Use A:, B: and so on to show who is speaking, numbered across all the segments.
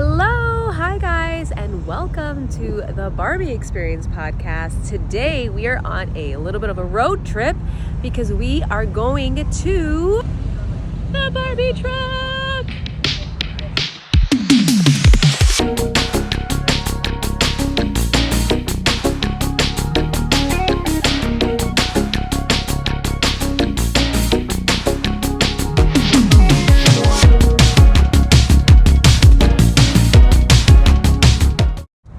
A: Hello, hi guys, and welcome to the Barbie Experience podcast. Today we are on a little bit of a road trip because we are going to the Barbie Truck.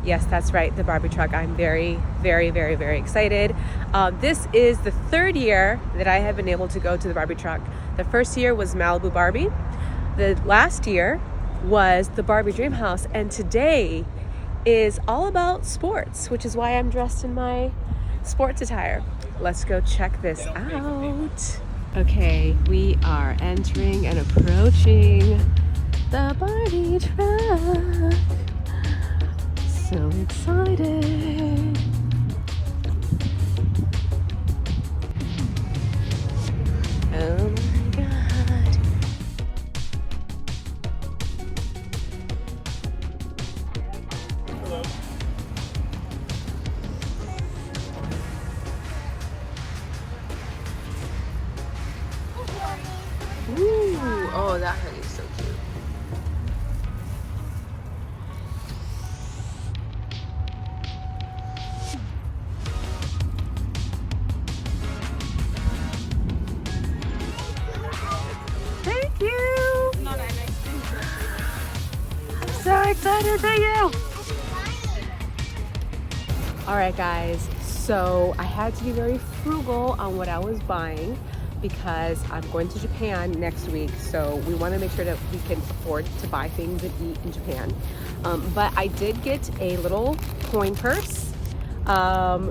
A: Yes, that's right, the Barbie Truck. I'm very excited. This is the third year that I have been able to go to the Barbie Truck. The first year was Malibu Barbie. The last year was the Barbie Dream House. And today is all about sports, which is why I'm dressed in my sports attire. Let's go check this out. Okay, we are entering and approaching the Barbie Truck. So excited. Oh my God. Hello. Ooh, oh, that hoodie's so cute. Thank you. I'm so excited for you. All right, guys. So I had to be very frugal on what I was buying because I'm going to Japan next week. So we want to make sure that we can afford to buy things and eat in Japan. But I did get a little coin purse,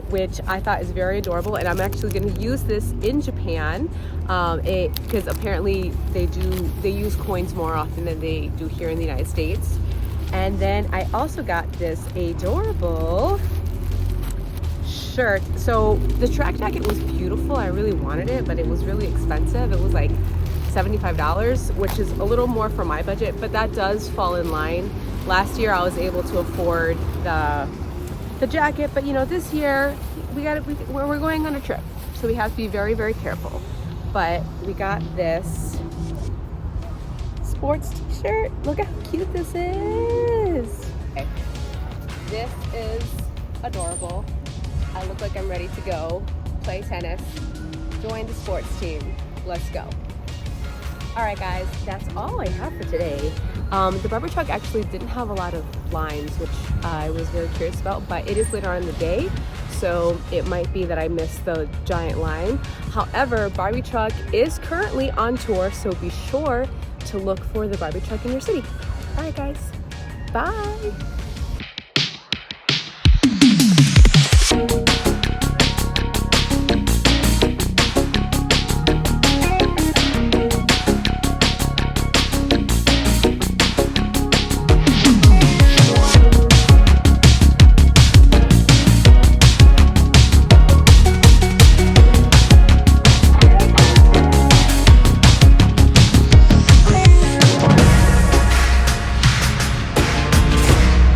A: which I thought is very adorable, and I'm actually going to use this in Japan because apparently they use coins more often than they do here in the United States. And then I also got this adorable shirt. So the track jacket was beautiful. I really wanted it, but it was really expensive. It was like $75, which is a little more for my budget, but that does fall in line. Last year I was able to afford the jacket, but you know, this year we're going on a trip, so we have to be very careful. But we got this sports t-shirt. Look how cute this is. Okay. This is adorable. I look like I'm ready to go play tennis, join the sports team. Let's go. All right, guys, that's all I have for today. The Barbie Truck actually didn't have a lot of lines, which I was very curious about, but it is later on in the day, so it might be that I missed the giant line. However, Barbie Truck is currently on tour, so be sure to look for the Barbie Truck in your city. All right, guys, bye.